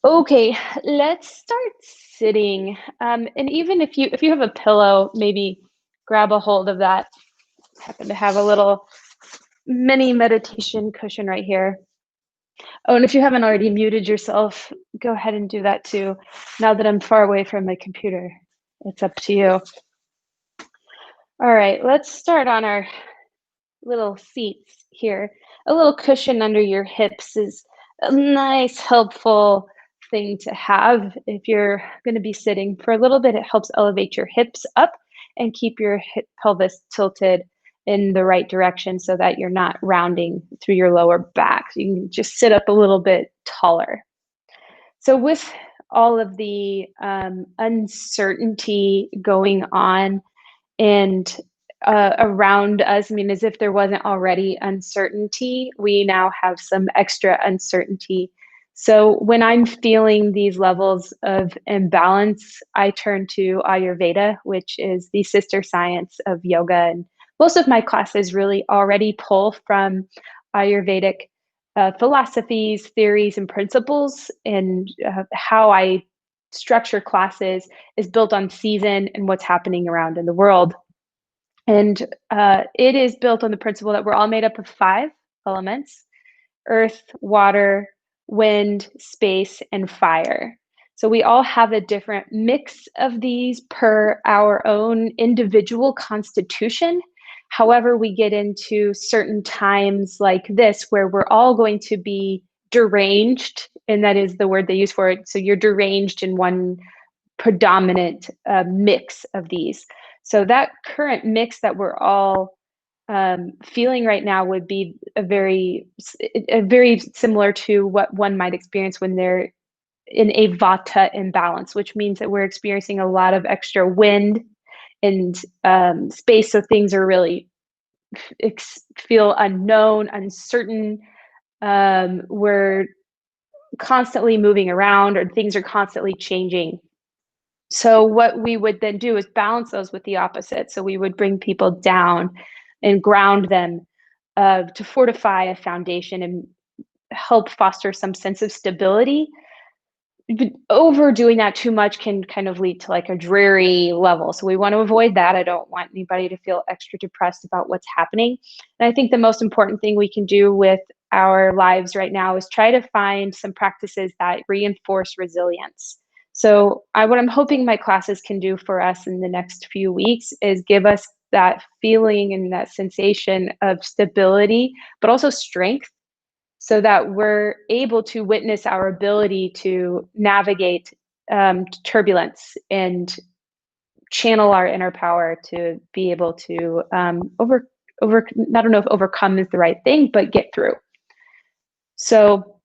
Okay, let's start sitting. And even if you have a pillow, maybe grab a hold of that. Happen to have a little mini meditation cushion right here. Oh, and if you haven't already muted yourself, go ahead and do that too. Now that I'm far away from my computer, it's up to you. All right, let's start on our little seats here. A little cushion under your hips is a nice, helpful thing to have if you're going to be sitting for a little bit. It helps elevate your hips up and keep your hip pelvis tilted in the right direction so that you're not rounding through your lower back. So you can just sit up a little bit taller. So, with all of the uncertainty going on and around us, I mean, as if there wasn't already uncertainty, we now have some extra uncertainty. So when I'm feeling these levels of imbalance, I turn to Ayurveda, which is the sister science of yoga. And most of my classes really already pull from Ayurvedic philosophies, theories, and principles. And how I structure classes is built on season and what's happening around in the world. And it is built on the principle that we're all made up of five elements: earth, water, wind, space, and fire. So we all have a different mix of these per our own individual constitution. However, we get into certain times like this where we're all going to be deranged, and that is the word they use for it. So you're deranged in one predominant mix of these. So that current mix that we're all feeling right now would be a very similar to what one might experience when they're in a vata imbalance, which means that we're experiencing a lot of extra wind and space. So things are really feel unknown, uncertain. We're constantly moving around, or things are constantly changing. So what we would then do is balance those with the opposite. So we would bring people down and ground them to fortify a foundation and help foster some sense of stability. But overdoing that too much can kind of lead to like a dreary level. So we want to avoid that. I don't want anybody to feel extra depressed about what's happening. And I think the most important thing we can do with our lives right now is try to find some practices that reinforce resilience. So what I'm hoping my classes can do for us in the next few weeks is give us that feeling and that sensation of stability, but also strength, so that we're able to witness our ability to navigate turbulence and channel our inner power to be able to over I don't know if overcome is the right thing, but get through. So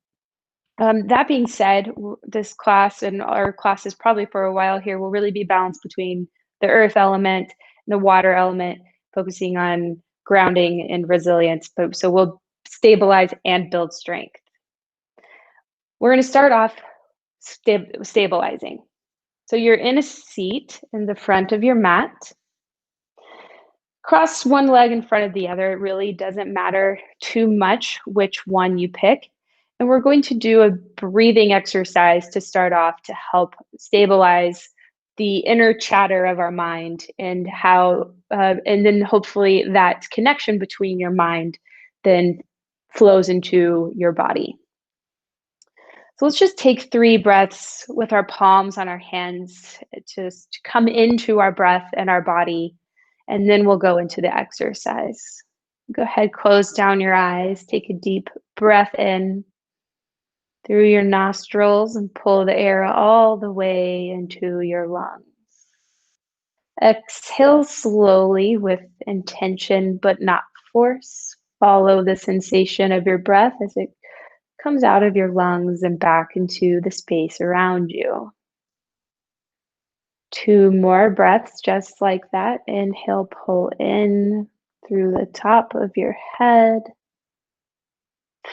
that being said, this class and our classes probably for a while here will really be balanced between the earth element and the water element, focusing on grounding and resilience. But so we'll stabilize and build strength. We're going to start off stabilizing. So you're in a seat in the front of your mat. Cross one leg in front of the other. It really doesn't matter too much which one you pick. And we're going to do a breathing exercise to start off to help stabilize the inner chatter of our mind, and and then hopefully that connection between your mind then flows into your body. So let's just take 3 breaths with our palms on our hands, just come into our breath and our body, and then we'll go into the exercise. Go ahead, close down your eyes, take a deep breath in through your nostrils and pull the air all the way into your lungs. Exhale slowly with intention but not force. Follow the sensation of your breath as it comes out of your lungs and back into the space around you. 2 more breaths just like that. Inhale, pull in through the top of your head.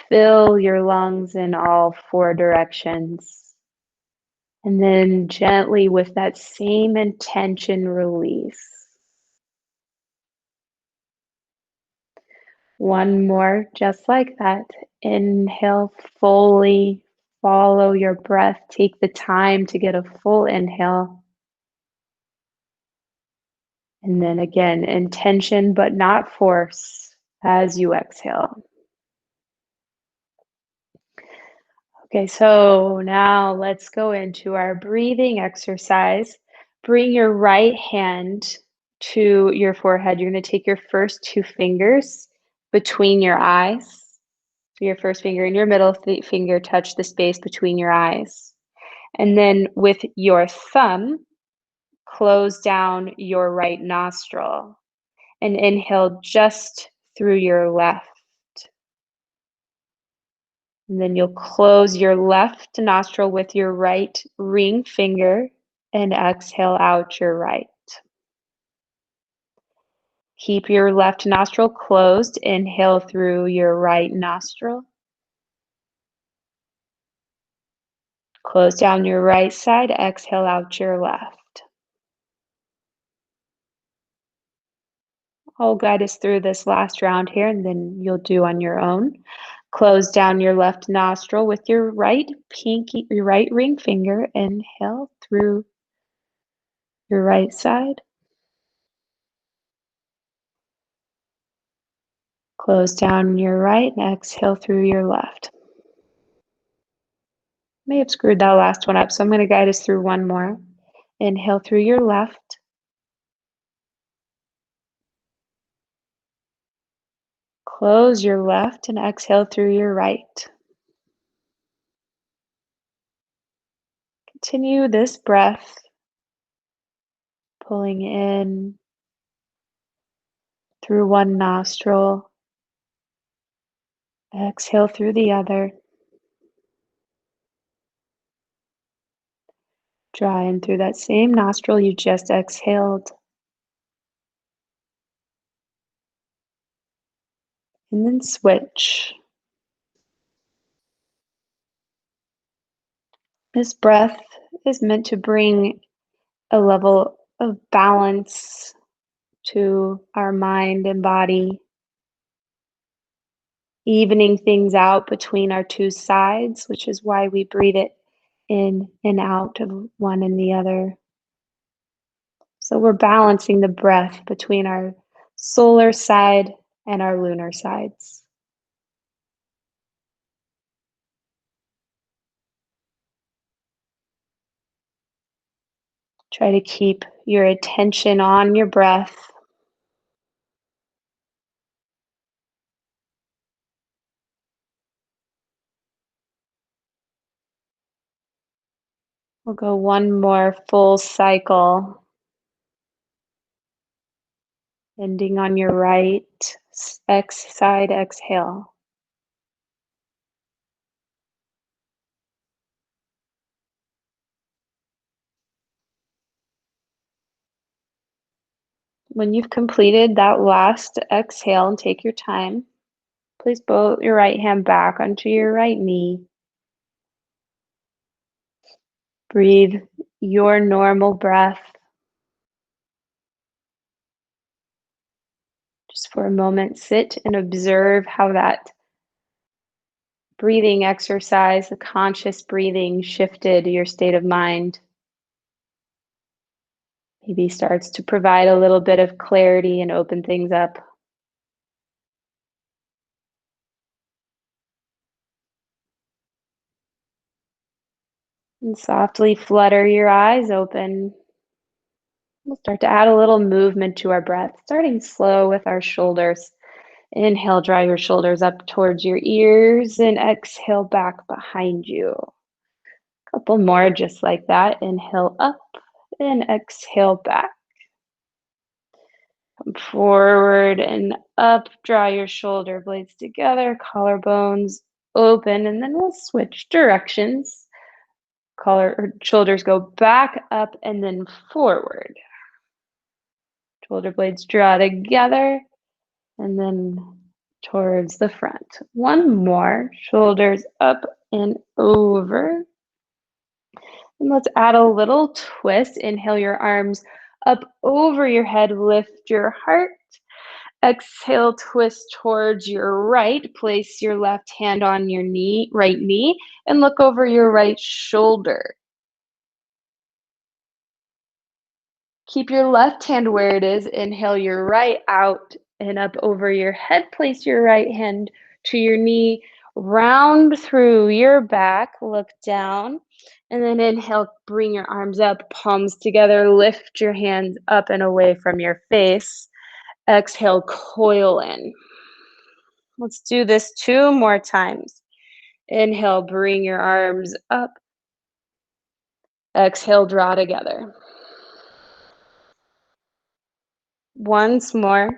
Fill your lungs in all 4 directions. And then gently, with that same intention, release. 1 more just like that. Inhale fully, Follow your breath. Take the time to get a full inhale. And then again, intention but not force as you exhale. Okay, so now let's go into our breathing exercise. Bring your right hand to your forehead. You're going to take your first two fingers between your eyes. So your first finger and your middle finger touch the space between your eyes. And then with your thumb, close down your right nostril and inhale just through your left. And then you'll close your left nostril with your right ring finger and exhale out your right. Keep your left nostril closed. Inhale through your right nostril. Close down your right side. Exhale out your left. I'll guide us through this last round here, and then you'll do on your own. Close down your left nostril with your right ring finger. Inhale through your right side. Close down your right and exhale through your left. May have screwed that last one up, so I'm going to guide us through one more. Inhale through your left. Close your left and exhale through your right. Continue this breath, pulling in through one nostril. Exhale through the other. Draw in through that same nostril you just exhaled. And then switch. This breath is meant to bring a level of balance to our mind and body, evening things out between our two sides, which is why we breathe it in and out of one and the other. So we're balancing the breath between our solar side and our lunar sides. Try to keep your attention on your breath. We'll go one more full cycle, ending on your right side exhale. When you've completed that last exhale, and take your time, please put your right hand back onto your right knee. Breathe your normal breath. Just for a moment, sit and observe how that breathing exercise, the conscious breathing, shifted your state of mind. Maybe starts to provide a little bit of clarity and open things up. And softly flutter your eyes open. We'll start to add a little movement to our breath, starting slow with our shoulders. Inhale, draw your shoulders up towards your ears, and exhale back behind you. A couple more just like that. Inhale up and exhale back. Come forward and up, draw your shoulder blades together, collarbones open, and then we'll switch directions. Shoulders go back up and then forward. Shoulder blades draw together and then towards the front. One more, shoulders up and over. And let's add a little twist. Inhale your arms up over your head, lift your heart. Exhale, twist towards your right. Place your left hand on your right knee, and look over your right shoulder. Keep your left hand where it is. Inhale your right out and up over your head. Place your right hand to your knee. Round through your back. Look down. And then inhale, bring your arms up, palms together. Lift your hands up and away from your face. Exhale, coil in. Let's do this 2 more times. Inhale, bring your arms up. Exhale, draw together. Once more.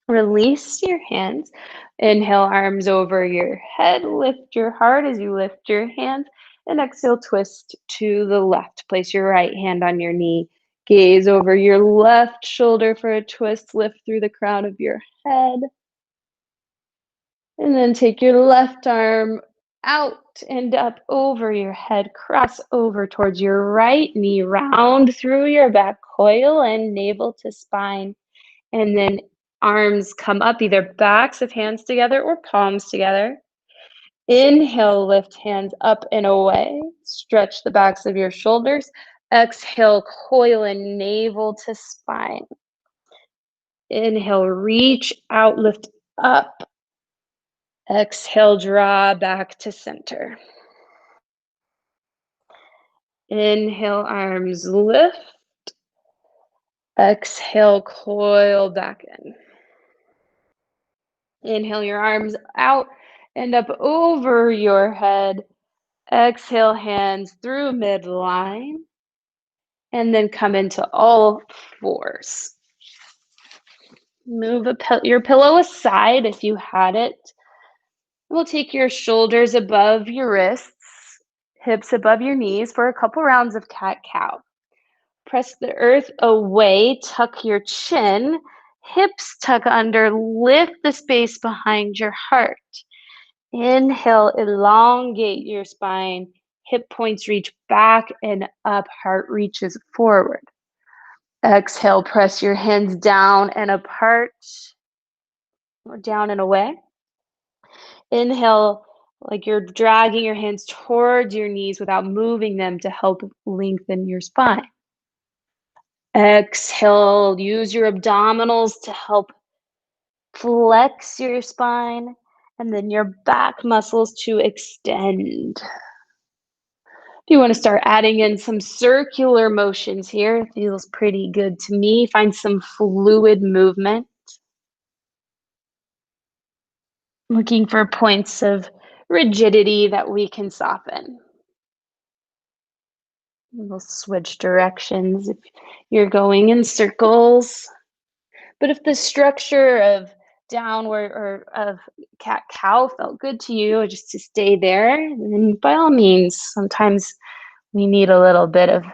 Release your hands. Inhale, arms over your head. Lift your heart as you lift your hands. And exhale, twist to the left. Place your right hand on your knee. Gaze over your left shoulder for a twist. Lift through the crown of your head. And then take your left arm out and up over your head. Cross over towards your right knee. Round through your back. Coil in, navel to spine. And then arms come up, either backs of hands together or palms together. Inhale, lift hands up and away. Stretch the backs of your shoulders. Exhale, coil in, navel to spine. Inhale, reach out, lift up. Exhale, draw back to center. Inhale, arms lift. Exhale, coil back in. Inhale your arms out and up over your head. Exhale, hands through midline. And then come into all fours. Move your pillow aside if you had it. We'll take your shoulders above your wrists, hips above your knees for a couple rounds of cat-cow. Press the earth away, tuck your chin, hips tuck under, lift the space behind your heart. Inhale, elongate your spine, hip points reach back and up, heart reaches forward. Exhale, press your hands down and apart, or down and away. Inhale, like you're dragging your hands towards your knees without moving them to help lengthen your spine. Exhale, use your abdominals to help flex your spine, and then your back muscles to extend. If you want to start adding in some circular motions here, it feels pretty good to me. Find some fluid movement. Looking for points of rigidity that we can soften. We'll switch directions if you're going in circles. But if the structure of downward or of cat-cow felt good to you, or just to stay there, then by all means, sometimes we need a little bit of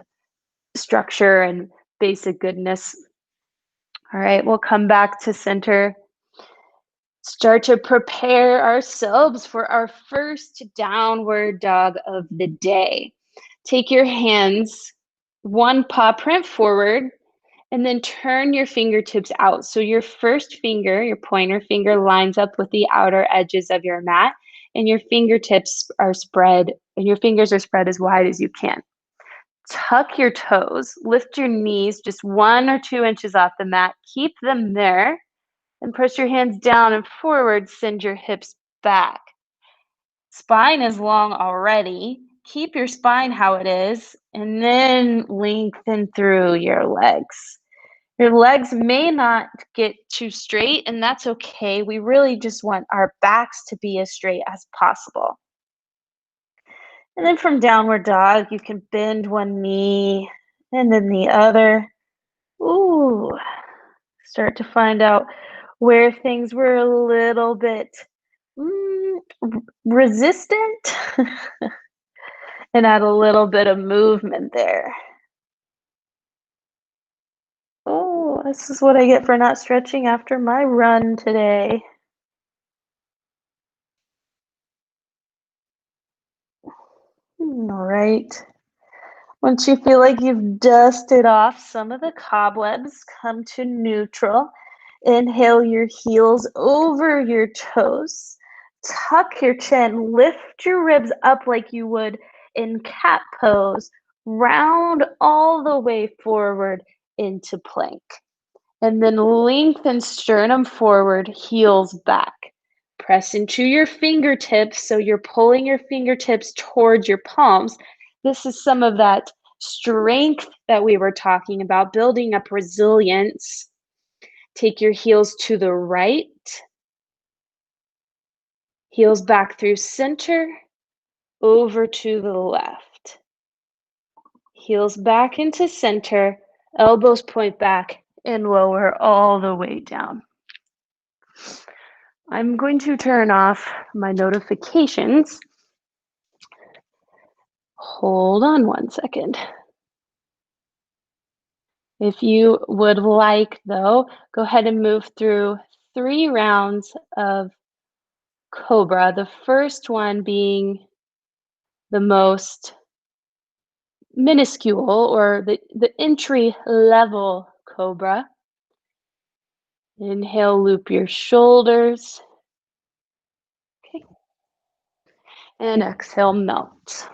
structure and basic goodness. All right, we'll come back to center. Start to prepare ourselves for our first downward dog of the day. Take your hands, one paw print forward, and then turn your fingertips out. So your first finger, your pointer finger, lines up with the outer edges of your mat, and your fingertips are spread, and your fingers are spread as wide as you can. Tuck your toes, lift your knees just 1 or 2 inches off the mat, keep them there, and press your hands down and forward, send your hips back. Spine is long already. Keep your spine how it is, and then lengthen through your legs. Your legs may not get too straight, and that's okay. We really just want our backs to be as straight as possible. And then from downward dog, you can bend one knee and then the other. Ooh, start to find out where things were a little bit resistant and add a little bit of movement there. Oh, this is what I get for not stretching after my run today. All right. Once you feel like you've dusted off some of the cobwebs, come to neutral. Inhale your heels over your toes. Tuck your chin. Lift your ribs up like you would in cat pose. Round all the way forward into plank. And then lengthen sternum forward, heels back. Press into your fingertips, so you're pulling your fingertips towards your palms. This is some of that strength that we were talking about, building up resilience. Take your heels to the right, heels back through center, over to the left. Heels back into center, elbows point back, and lower all the way down. I'm going to turn off my notifications. Hold on one second. If you would like, though, go ahead and move through 3 rounds of Cobra. The first one being the most minuscule, or the entry level Cobra. Inhale, loop your shoulders. Okay. And exhale, melt.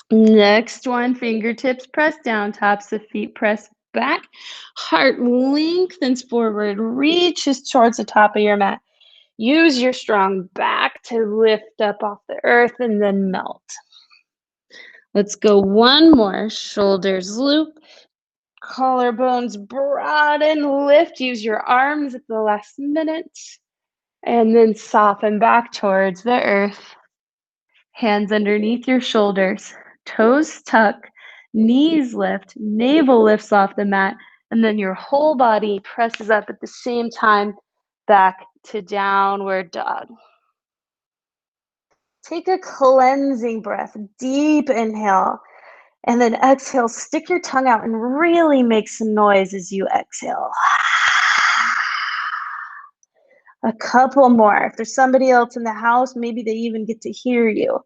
Next one, fingertips press down, tops of feet press back. Heart lengthens forward, reaches towards the top of your mat. Use your strong back to lift up off the earth and then melt. Let's go one more. Shoulders loop, collarbones broaden, lift. Use your arms at the last minute. And then soften back towards the earth. Hands underneath your shoulders, toes tuck, knees lift, navel lifts off the mat, and then your whole body presses up at the same time back to downward dog. Take a cleansing breath, deep inhale, and then exhale. Stick your tongue out and really make some noise as you exhale. A couple more. If there's somebody else in the house, maybe they even get to hear you.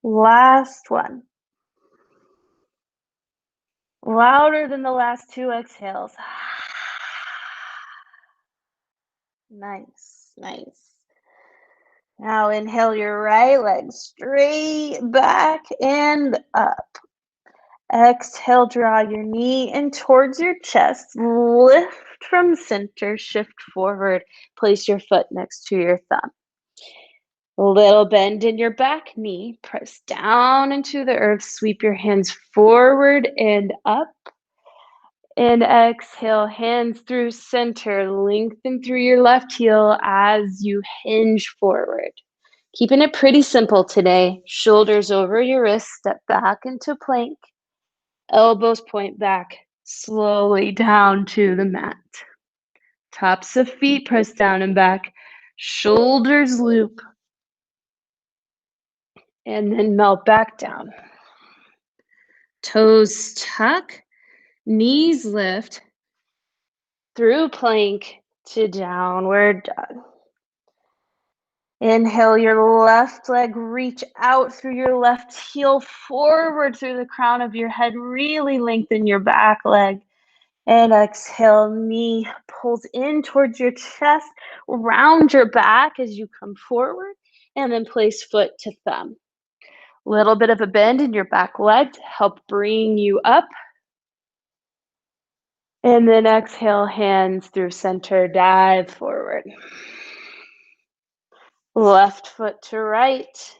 Last one. Louder than the last 2 exhales. Nice, nice. Now inhale your right leg straight back and up. Exhale, draw your knee in towards your chest. Lift from center, shift forward. Place your foot next to your thumb. A little bend in your back knee. Press down into the earth. Sweep your hands forward and up. And exhale, hands through center. Lengthen through your left heel as you hinge forward. Keeping it pretty simple today. Shoulders over your wrists. Step back into plank. Elbows point back, slowly down to the mat. Tops of feet press down and back. Shoulders loop. And then melt back down. Toes tuck. Knees lift. Through plank to downward dog. Inhale your left leg, reach out through your left heel, forward through the crown of your head. Really lengthen your back leg. And exhale, knee pulls in towards your chest. Round your back as you come forward. And then place foot to thumb. Little bit of a bend in your back leg to help bring you up. And then exhale, hands through center, dive forward. Left foot to right.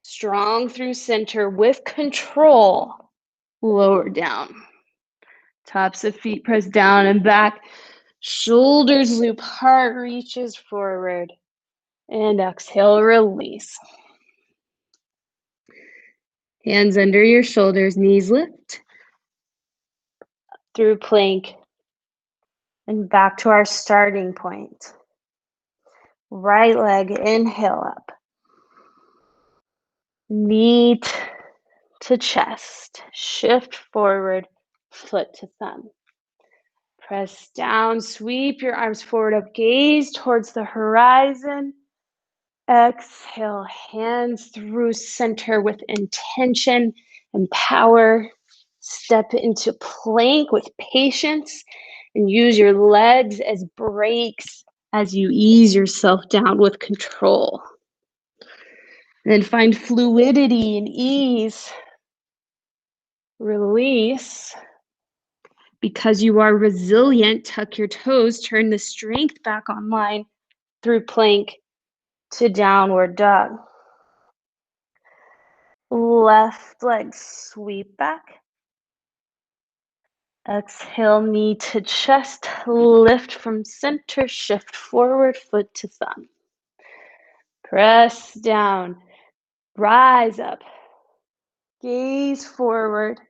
Strong through center with control. Lower down. Tops of feet press down and back. Shoulders loop, heart reaches forward. And exhale, release. Hands under your shoulders, knees lift. Through plank. And back to our starting point. Right leg, inhale up. Knee to chest. Shift forward, foot to thumb. Press down, sweep your arms forward up, gaze towards the horizon. Exhale, hands through center with intention and power. Step into plank with patience and use your legs as brakes as you ease yourself down with control. And then find fluidity and ease. Release. Because you are resilient, tuck your toes, turn the strength back online through plank to downward dog. Left leg sweep back. Exhale, knee to chest, lift from center, shift forward, foot to thumb. Press down, rise up, gaze forward,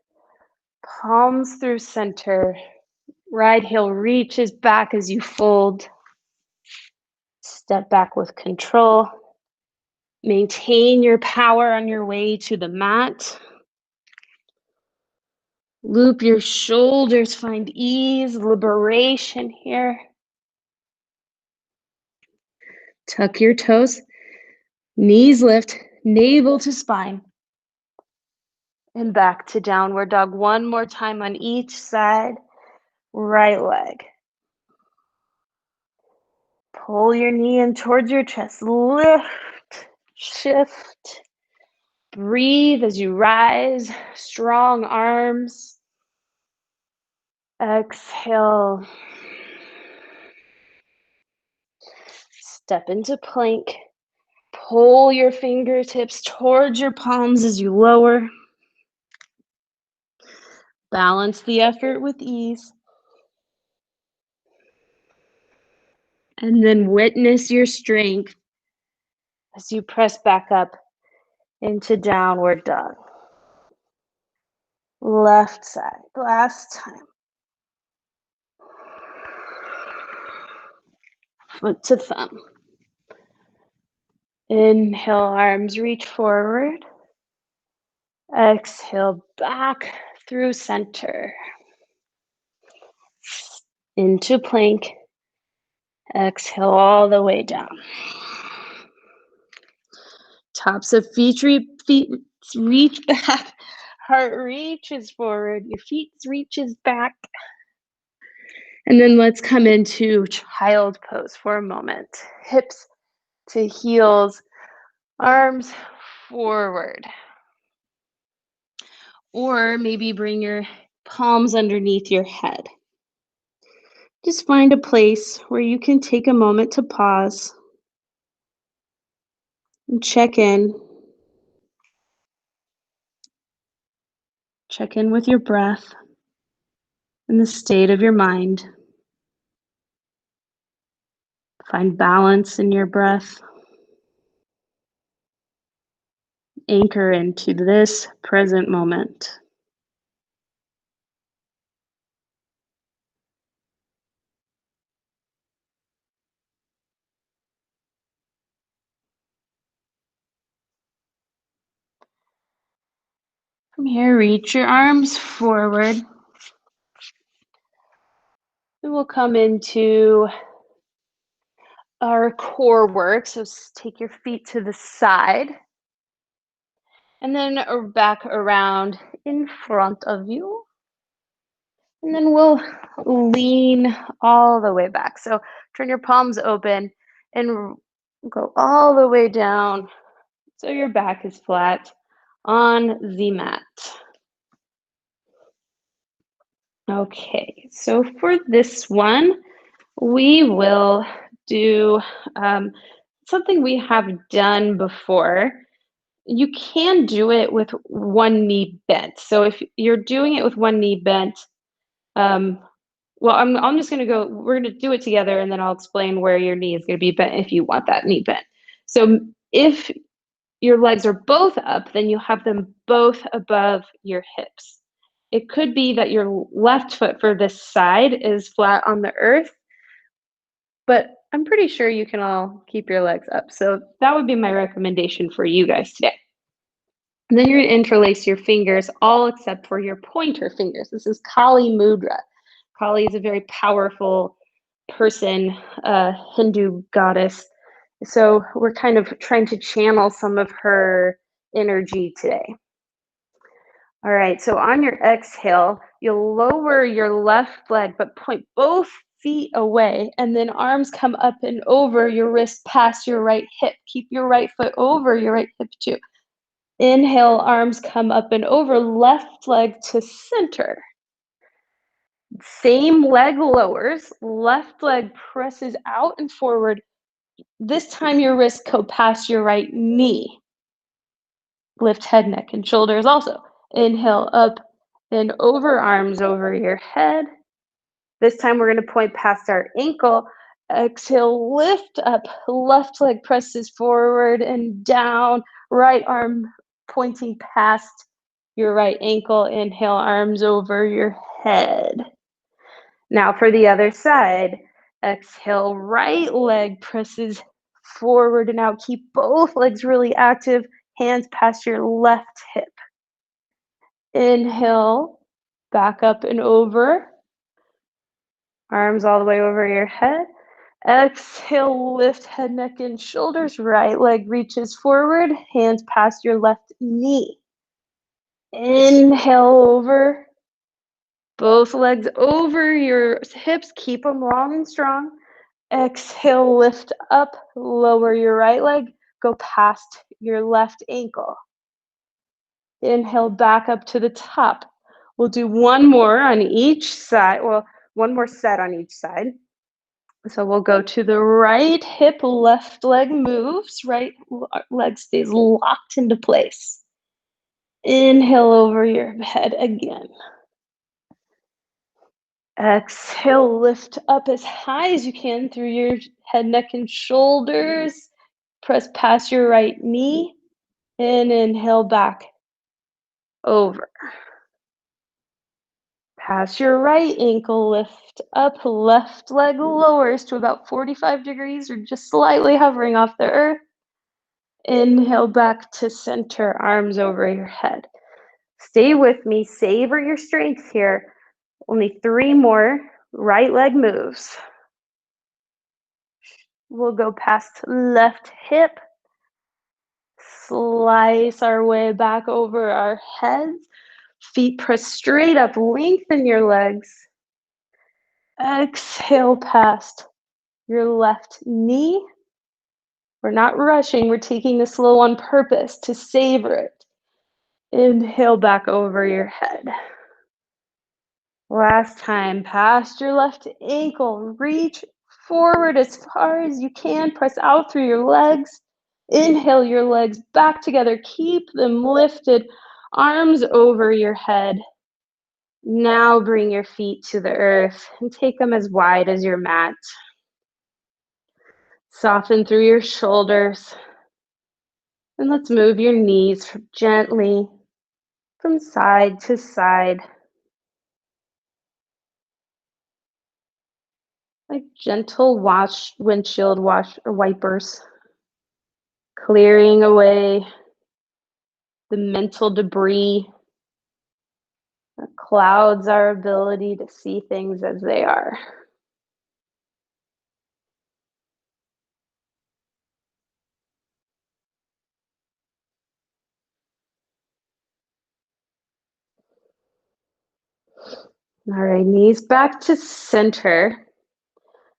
palms through center. Right heel reaches back as you fold. Step back with control. Maintain your power on your way to the mat. Loop your shoulders, find ease, liberation here. Tuck your toes, knees lift, navel to spine. And back to downward dog. One more time on each side. Right leg. Pull your knee in towards your chest. Lift, shift. Breathe as you rise. Strong arms. Exhale. Step into plank. Pull your fingertips towards your palms as you lower. Balance the effort with ease. And then witness your strength as you press back up into downward dog. Left side, last time. Foot to thumb. Inhale, arms reach forward. Exhale, back through center. Into plank. Exhale all the way down. Tops of feet reach back. Heart reaches forward. Your feet reaches back. And then let's come into child pose for a moment. Hips to heels, arms forward. Or maybe bring your palms underneath your head. Just find a place where you can take a moment to pause and check in. Check in with your breath and the state of your mind. Find balance in your breath. Anchor into this present moment. From here, reach your arms forward. And we'll come into our core work. So take your feet to the side. And then back around in front of you. And then we'll lean all the way back. So turn your palms open and go all the way down so your back is flat on the mat. Okay, so for this one, we will do something we have done before. You can do it with one knee bent. So if you're doing it with one knee bent, well, I'm just gonna go, we're gonna do it together and then I'll explain where your knee is gonna be bent if you want that knee bent. So if your legs are both up, then you have them both above your hips. It could be that your left foot for this side is flat on the earth, but I'm pretty sure you can all keep your legs up. So that would be my recommendation for you guys today. And then you're gonna interlace your fingers, all except for your pointer fingers. This is Kali Mudra. Kali is a very powerful person, a Hindu goddess. So we're kind of trying to channel some of her energy today. All right, so on your exhale, you'll lower your left leg, but point both feet away, and then arms come up and over your wrist past your right hip. Keep your right foot over your right hip too. Inhale, arms come up and over, left leg to center. Same leg lowers, left leg presses out and forward. This time your wrists go past your right knee. Lift head, neck, and shoulders also. Inhale, up and over, arms over your head. This time we're going to point past our ankle. Exhale, lift up, left leg presses forward and down, right arm pointing past your right ankle. Inhale, arms over your head. Now for the other side, exhale, right leg presses forward and out. Keep both legs really active, hands past your left hip. Inhale, back up and over. Arms all the way over your head. Exhale, lift head, neck, and shoulders. Right leg reaches forward, hands past your left knee. Inhale over. Both legs over your hips. Keep them long and strong. Exhale, lift up, lower your right leg, go past your left ankle. Inhale, back up to the top. We'll do one more on each side. Well, one more set on each side. So we'll go to the right hip, left leg moves, right leg stays locked into place. Inhale over your head again. Exhale, lift up as high as you can through your head, neck, and shoulders. Press past your right knee. And inhale back over. Pass your right ankle, lift up, left leg lowers to about 45 degrees or just slightly hovering off the earth. Inhale back to center, arms over your head. Stay with me, savor your strength here. Only 3 more right leg moves. We'll go past left hip, slice our way back over our heads. Feet press straight up, lengthen your legs. Exhale past your left knee. We're not rushing, we're taking this slow on purpose to savor it. Inhale back over your head. Last time, past your left ankle, reach forward as far as you can, press out through your legs. Inhale your legs back together, keep them lifted, arms over your head. Now bring your feet to the earth and take them as wide as your mat. Soften through your shoulders. And let's move your knees gently from side to side. Like gentle windshield wipers, clearing away the mental debris that clouds our ability to see things as they are. All right, knees back to center,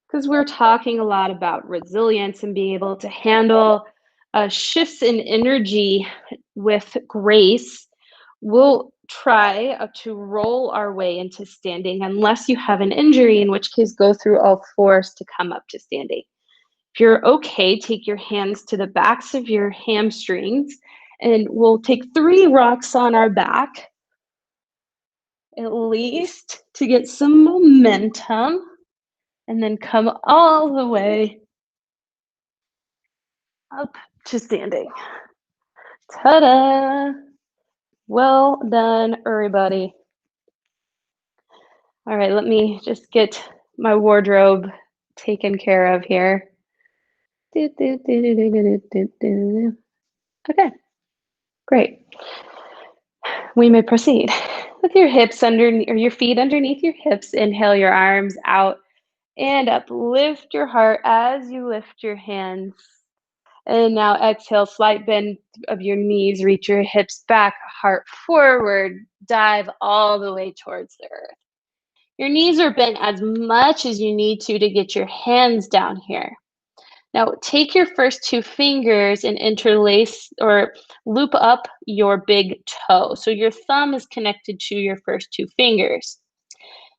because we're talking a lot about resilience and being able to handle shifts in energy with grace. We'll try to roll our way into standing unless you have an injury, in which case go through all fours to come up to standing. If you're okay, take your hands to the backs of your hamstrings, and we'll take 3 rocks on our back, at least to get some momentum, and then come all the way up to standing. Ta-da! Well done, everybody. All right, let me just get my wardrobe taken care of here. Okay, great. We may proceed. With your hips underneath or your feet underneath your hips, inhale your arms out and up. Lift your heart as you lift your hands. And now exhale, slight bend of your knees, reach your hips back, heart forward, dive all the way towards the earth. Your knees are bent as much as you need to get your hands down here. Now take your first two fingers and interlace or loop up your big toe. So your thumb is connected to your first two fingers.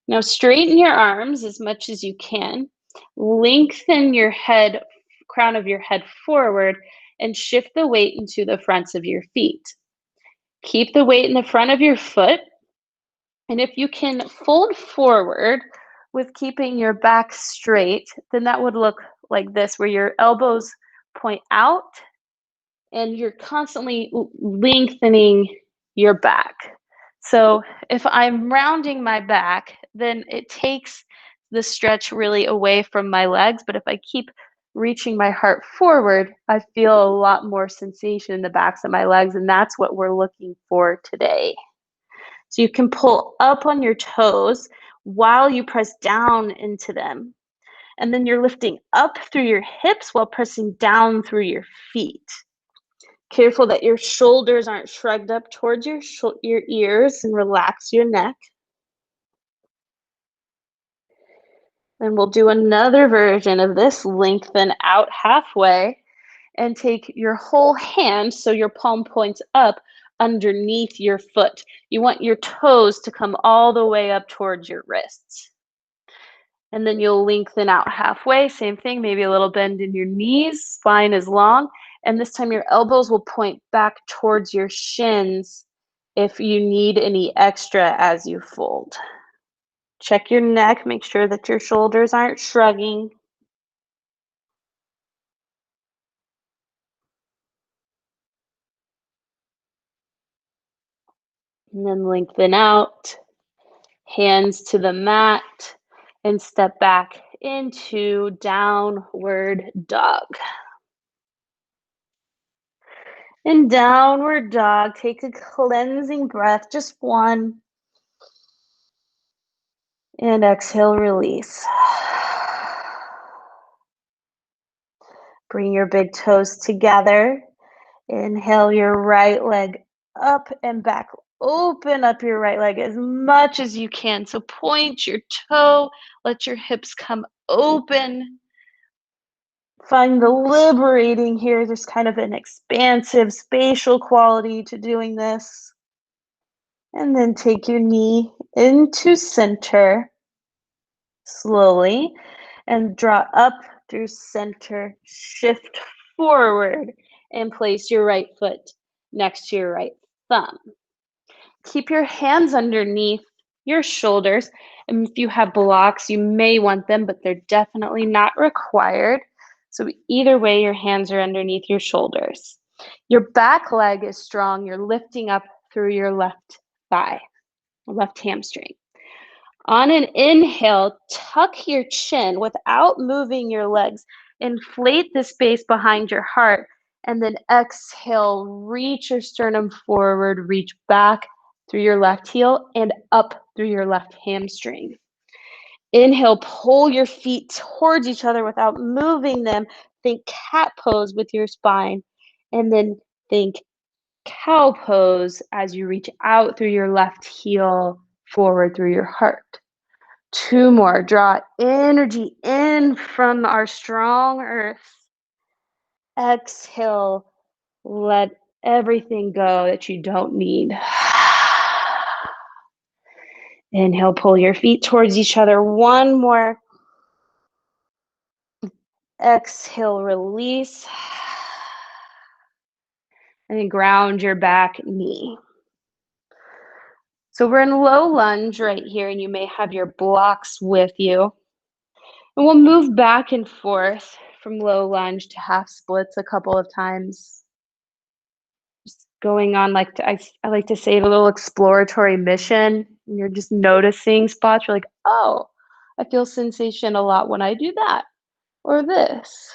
Now straighten your arms as much as you can. Lengthen your head, crown of your head forward, and shift the weight into the fronts of your feet. Keep the weight in the front of your foot. And if you can fold forward with keeping your back straight, then that would look like this, where your elbows point out and you're constantly lengthening your back. So if I'm rounding my back, then it takes the stretch really away from my legs. But if I keep reaching my heart forward, I feel a lot more sensation in the backs of my legs, and that's what we're looking for today. So you can pull up on your toes while you press down into them. And then you're lifting up through your hips while pressing down through your feet. Careful that your shoulders aren't shrugged up towards your ears, and relax your neck. And we'll do another version of this. Lengthen out halfway and take your whole hand so your palm points up underneath your foot. You want your toes to come all the way up towards your wrists. And then you'll lengthen out halfway. Same thing, maybe a little bend in your knees, spine is long. And this time your elbows will point back towards your shins if you need any extra as you fold. Check your neck, make sure that your shoulders aren't shrugging. And then lengthen out, hands to the mat, and step back into downward dog. In downward dog, take a cleansing breath, just one. And exhale, release. Bring your big toes together. Inhale your right leg up and back. Open up your right leg as much as you can. So point your toe, let your hips come open. Find the liberating here. There's kind of an expansive spatial quality to doing this. And then take your knee into center slowly and draw up through center. Shift forward and place your right foot next to your right thumb. Keep your hands underneath your shoulders. And if you have blocks, you may want them, but they're definitely not required. So either way, your hands are underneath your shoulders. Your back leg is strong. You're lifting up through your left thigh, left hamstring. On an inhale, tuck your chin without moving your legs. Inflate the space behind your heart. And then exhale, reach your sternum forward, reach back through your left heel and up through your left hamstring. Inhale, pull your feet towards each other without moving them. Think cat pose with your spine. And then think cow pose as you reach out through your left heel forward through your heart. Two more. Draw energy in from our strong earth. Exhale. Let everything go that you don't need. Inhale, pull your feet towards each other. One more. Exhale, release. And then ground your back knee. So we're in low lunge right here, and you may have your blocks with you. And we'll move back and forth from low lunge to half splits a couple of times. Just going on, like I like to say, a little exploratory mission. And you're just noticing spots. You're like, oh, I feel sensation a lot when I do that or this.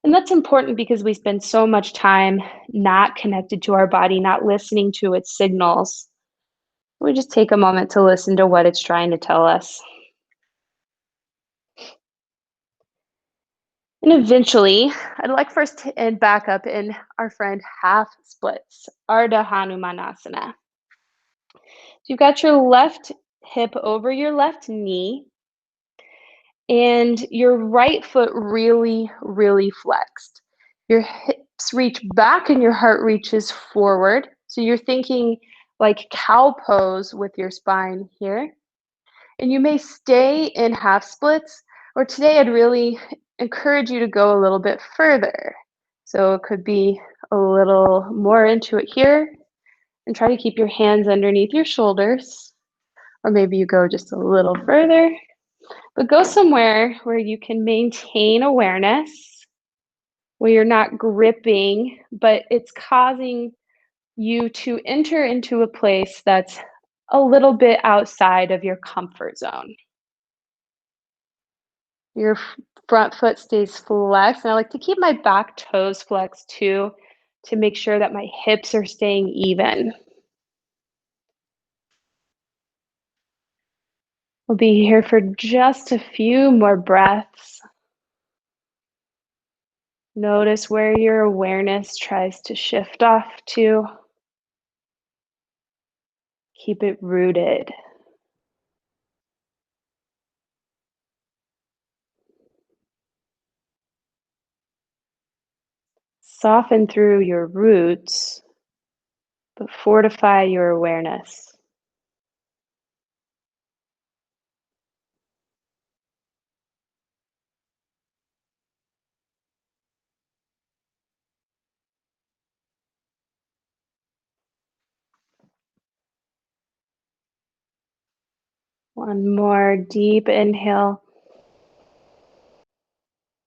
And that's important because we spend so much time not connected to our body, not listening to its signals. We just take a moment to listen to what it's trying to tell us. And eventually, I'd like for us to end back up in our friend half splits, Ardha Hanumanasana. So you've got your left hip over your left knee, and your right foot really, really flexed. Your hips reach back and your heart reaches forward. So you're thinking like cow pose with your spine here. And you may stay in half splits, or today I'd really encourage you to go a little bit further. So it could be a little more into it here, and try to keep your hands underneath your shoulders, or maybe you go just a little further, but go somewhere where you can maintain awareness, where you're not gripping, but it's causing you to enter into a place that's a little bit outside of your comfort zone. Your front foot stays flexed, and I like to keep my back toes flexed too to make sure that my hips are staying even. We'll be here for just a few more breaths. Notice where your awareness tries to shift off to. Keep it rooted. Soften through your roots, but fortify your awareness. One more deep inhale.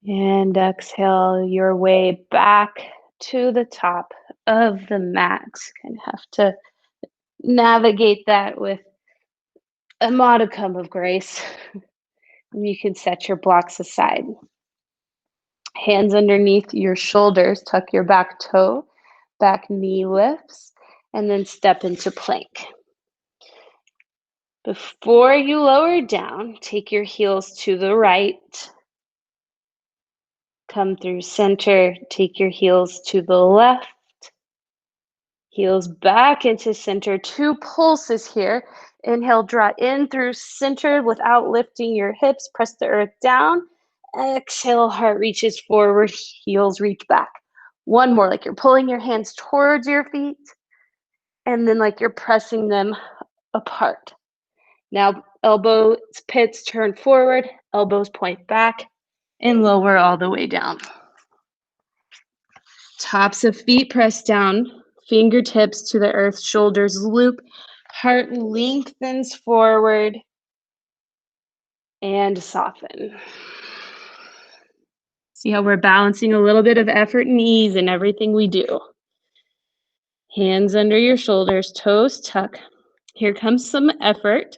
And exhale your way back to the top of the mat. Kind of have to navigate that with a modicum of grace. You can set your blocks aside. Hands underneath your shoulders, tuck your back toe, back knee lifts, and then step into plank. Before you lower down, take your heels to the right. Come through center, take your heels to the left. Heels back into center, 2 pulses here. Inhale, draw in through center without lifting your hips. Press the earth down. Exhale, heart reaches forward, heels reach back. One more, like you're pulling your hands towards your feet, and then like you're pressing them apart. Now, elbows, pits turn forward, elbows point back, and lower all the way down. Tops of feet press down, fingertips to the earth, shoulders loop, heart lengthens forward, and soften. See how we're balancing a little bit of effort and ease in everything we do. Hands under your shoulders, toes tuck. Here comes some effort.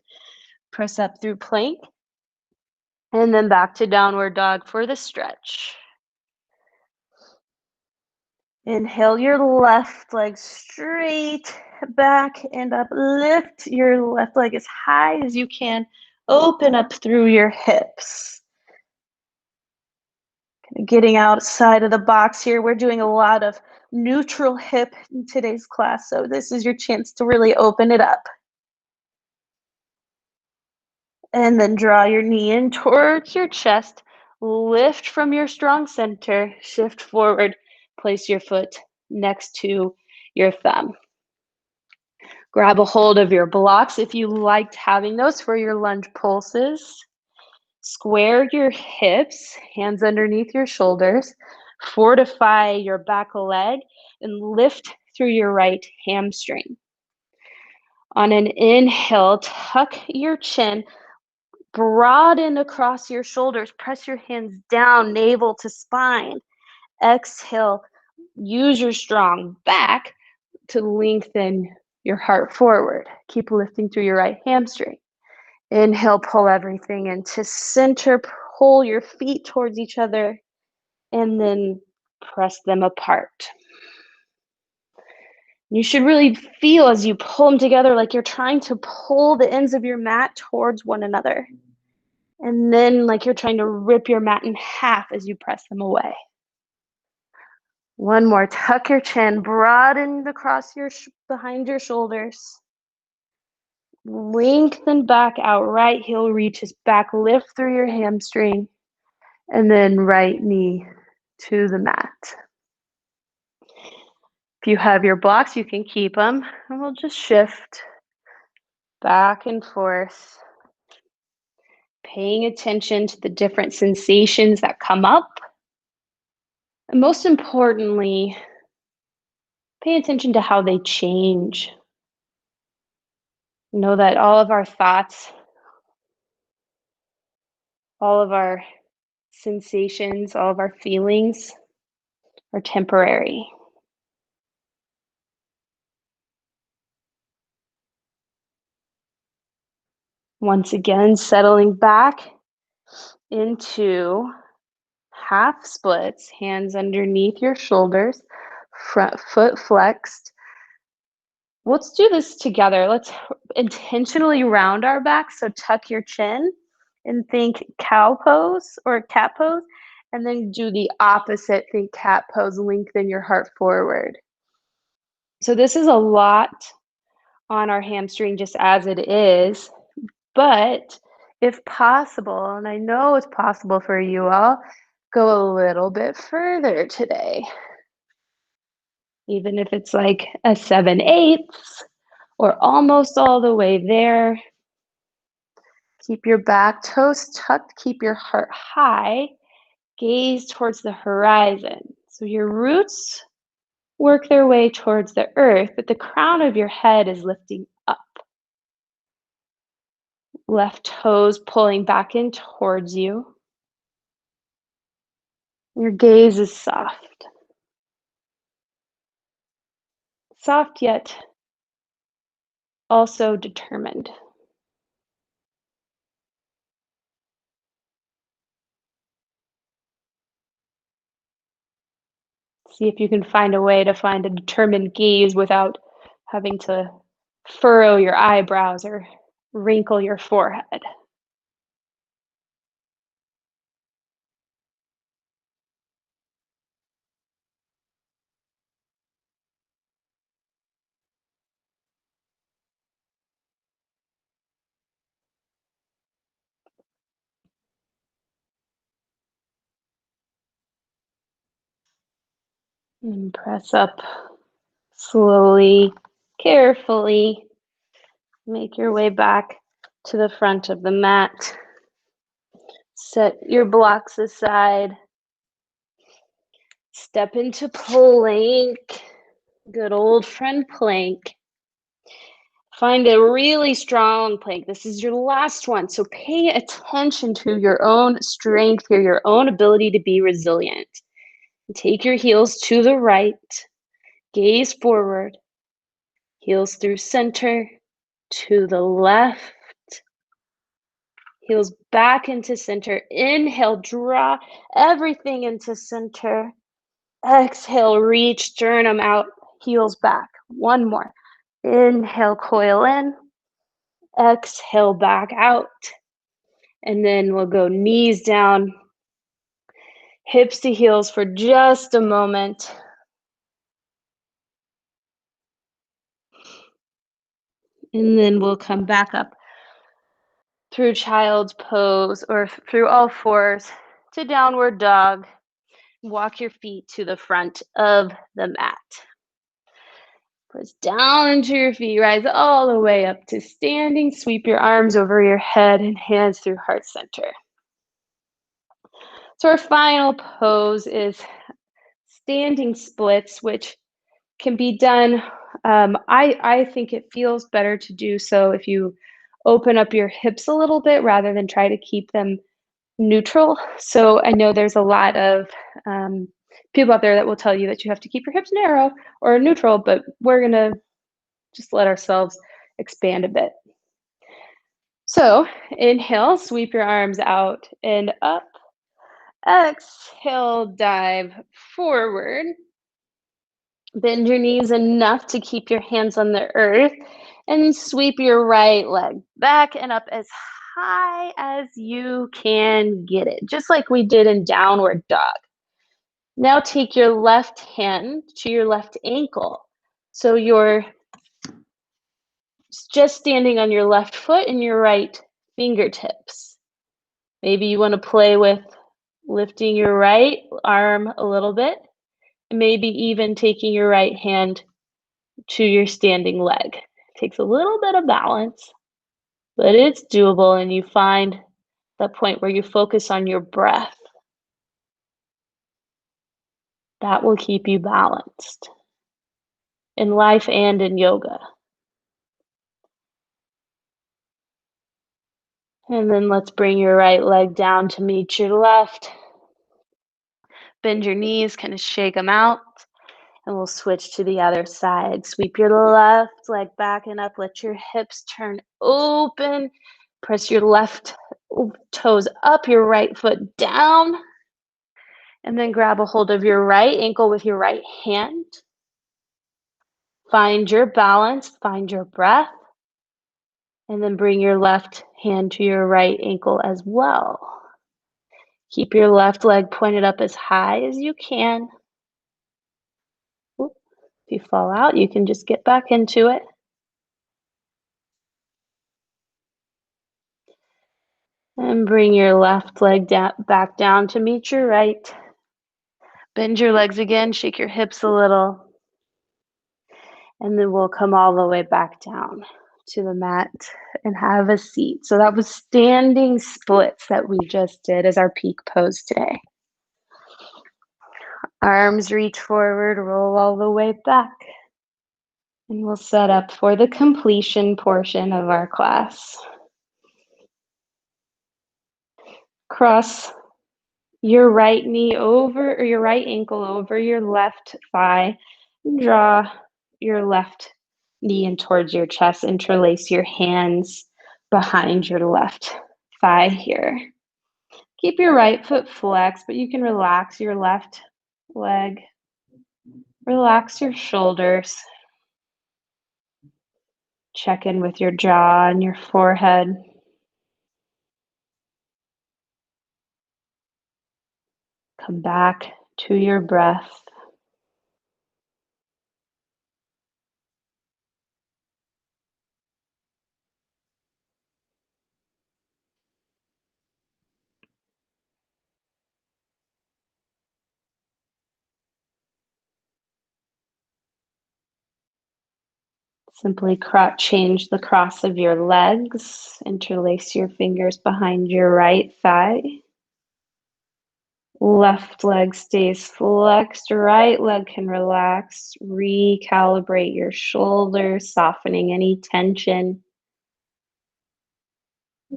Press up through plank, and then back to downward dog for the stretch. Inhale your left leg straight back and up. Lift your left leg as high as you can. Open up through your hips. Getting outside of the box here. We're doing a lot of neutral hip in today's class, so this is your chance to really open it up. And then draw your knee in towards your chest. Lift from your strong center. Shift forward. Place your foot next to your thumb. Grab a hold of your blocks if you liked having those for your lunge pulses. Square your hips, hands underneath your shoulders. Fortify your back leg and lift through your right hamstring. On an inhale, tuck your chin, broaden across your shoulders. Press your hands down, navel to spine. Exhale, use your strong back to lengthen your heart forward. Keep lifting through your right hamstring. Inhale, pull everything into center. Pull your feet towards each other, and then press them apart. You should really feel as you pull them together like you're trying to pull the ends of your mat towards one another. And then like you're trying to rip your mat in half as you press them away. One more. Tuck your chin, broaden across your behind your shoulders. Lengthen back out. Right heel reaches back. Lift through your hamstring. And then right knee to the mat. If you have your blocks, you can keep them. And we'll just shift back and forth, paying attention to the different sensations that come up. And most importantly, pay attention to how they change. Know that all of our thoughts, all of our sensations, all of our feelings are temporary. Once again, settling back into half splits, hands underneath your shoulders, front foot flexed. Let's do this together. Let's intentionally round our back. So tuck your chin and think cow pose or cat pose, and then do the opposite, think cat pose, lengthen your heart forward. So this is a lot on our hamstring just as it is, but if possible, and I know it's possible for you all, go a little bit further today. Even if it's like a 7/8 or almost all the way there. Keep your back toes tucked, keep your heart high, gaze towards the horizon. So your roots work their way towards the earth, but the crown of your head is lifting up. Left toes pulling back in towards you. Your gaze is soft. Soft yet also determined. See if you can find a way to find a determined gaze without having to furrow your eyebrows or wrinkle your forehead. And press up slowly, carefully. Make your way back to the front of the mat. Set your blocks aside. Step into plank. Good old friend plank. Find a really strong plank. This is your last one. So pay attention to your own strength here, your own ability to be resilient. Take your heels to the right. Gaze forward. Heels through center. To the left. Heels back into center. Inhale, draw everything into center. Exhale, reach sternum out, heels back. One more. Inhale, coil in. Exhale, back out. And then we'll go knees down, hips to heels for just a moment. And then we'll come back up through child's pose or through all fours to downward dog. Walk your feet to the front of the mat. Press down into your feet, rise all the way up to standing. Sweep your arms over your head and hands through heart center. So our final pose is standing splits, which can be done. I think it feels better to do so if you open up your hips a little bit rather than try to keep them neutral. So I know there's a lot of people out there that will tell you that you have to keep your hips narrow or neutral, but we're gonna just let ourselves expand a bit. So inhale, sweep your arms out and up. Exhale, dive forward. Bend your knees enough to keep your hands on the earth and sweep your right leg back and up as high as you can get it, just like we did in downward dog. Now take your left hand to your left ankle. So you're just standing on your left foot and your right fingertips. Maybe you want to play with lifting your right arm a little bit, and maybe even taking your right hand to your standing leg. It takes a little bit of balance, but it's doable, and you find that point where you focus on your breath. That will keep you balanced in life and in yoga. And then let's bring your right leg down to meet your left. Bend your knees, kind of shake them out, and we'll switch to the other side. Sweep your left leg back and up. Let your hips turn open. Press your left toes up, your right foot down, and then grab a hold of your right ankle with your right hand. Find your balance, find your breath, and then bring your left hand to your right ankle as well. Keep your left leg pointed up as high as you can. If you fall out, you can just get back into it. And bring your left leg back down to meet your right. Bend your legs again, shake your hips a little. And then we'll come all the way back down to the mat and have a seat. So that was standing splits that we just did as our peak pose today. Arms reach forward, roll all the way back. And we'll set up for the completion portion of our class. Cross your right knee over, or your right ankle over your left thigh. And draw your left knee in towards your chest. Interlace your hands behind your left thigh here. Keep your right foot flexed, but you can relax your left leg. Relax your shoulders. Check in with your jaw and your forehead. Come back to your breath. Simply change the cross of your legs. Interlace your fingers behind your right thigh. Left leg stays flexed, right leg can relax. Recalibrate your shoulders, softening any tension.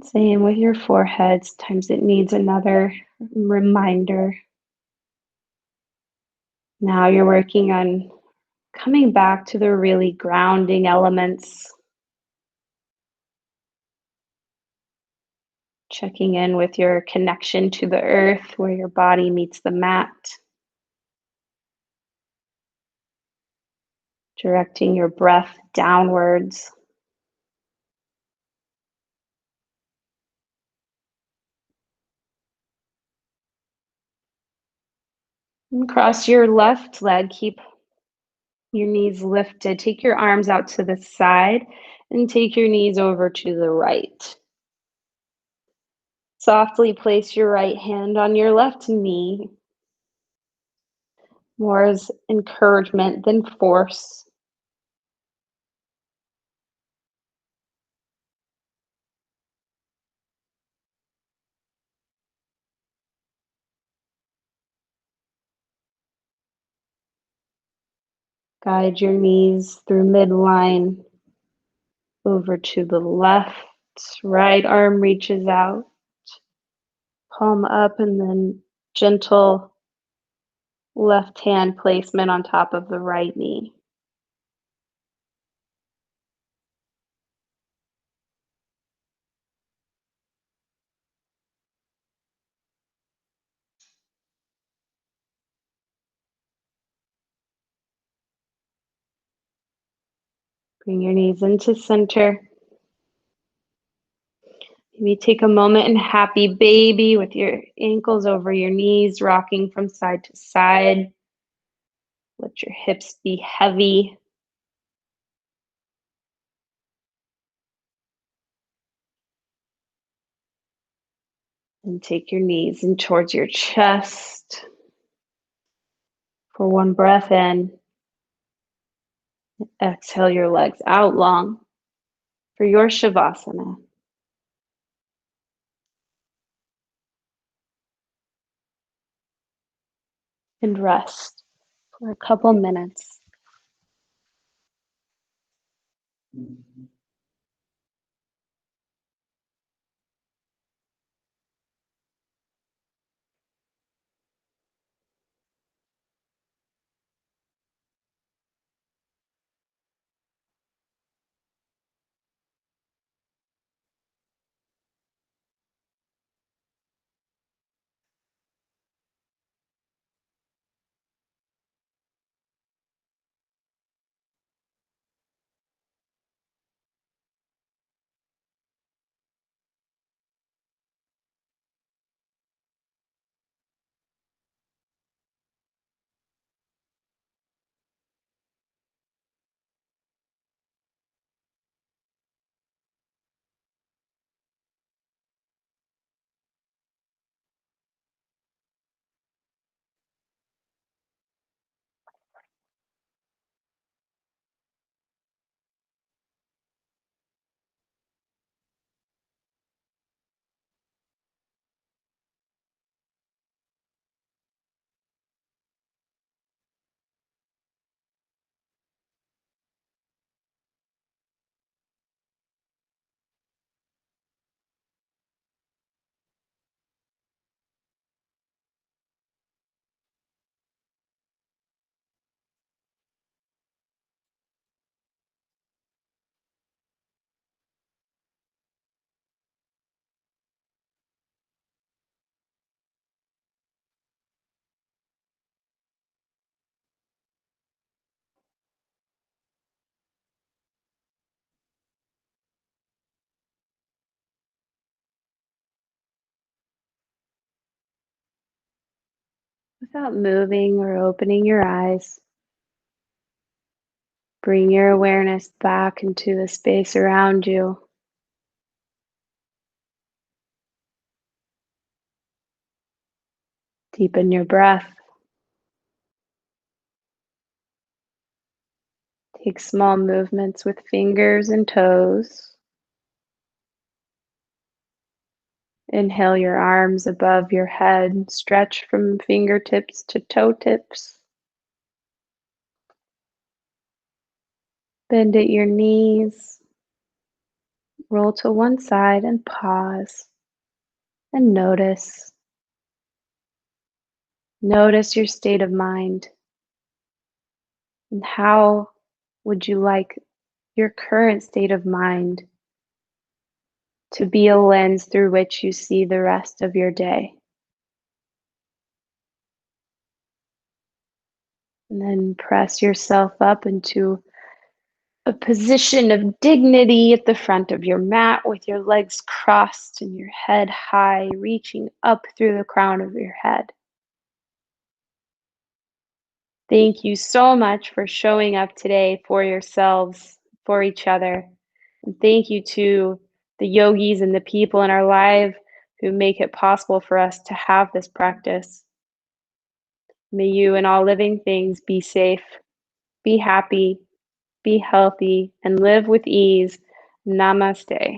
Same with your forehead. Sometimes it needs another reminder. Now you're working on coming back to the really grounding elements. Checking in with your connection to the earth, where your body meets the mat. Directing your breath downwards. And cross your left leg. Keep your knees lifted. Take your arms out to the side and take your knees over to the right. Softly place your right hand on your left knee. More as encouragement than force. Guide your knees through midline over to the left. Right arm reaches out. Palm up, and then gentle left hand placement on top of the right knee. Bring your knees into center. Maybe take a moment and happy baby with your ankles over your knees, rocking from side to side. Let your hips be heavy. And take your knees in towards your chest for one breath in. Exhale your legs out long for your Shavasana. And rest for a couple minutes. Without moving or opening your eyes, bring your awareness back into the space around you. Deepen your breath. Take small movements with fingers and toes. Inhale your arms above your head. Stretch from fingertips to toe tips. Bend at your knees. Roll to one side and pause. And notice. Notice your state of mind. And how would you like your current state of mind to be a lens through which you see the rest of your day? And then press yourself up into a position of dignity at the front of your mat with your legs crossed and your head high, reaching up through the crown of your head. Thank you so much for showing up today for yourselves, for each other. And thank you to the yogis and the people in our life who make it possible for us to have this practice. May you and all living things be safe, be happy, be healthy, and live with ease. Namaste.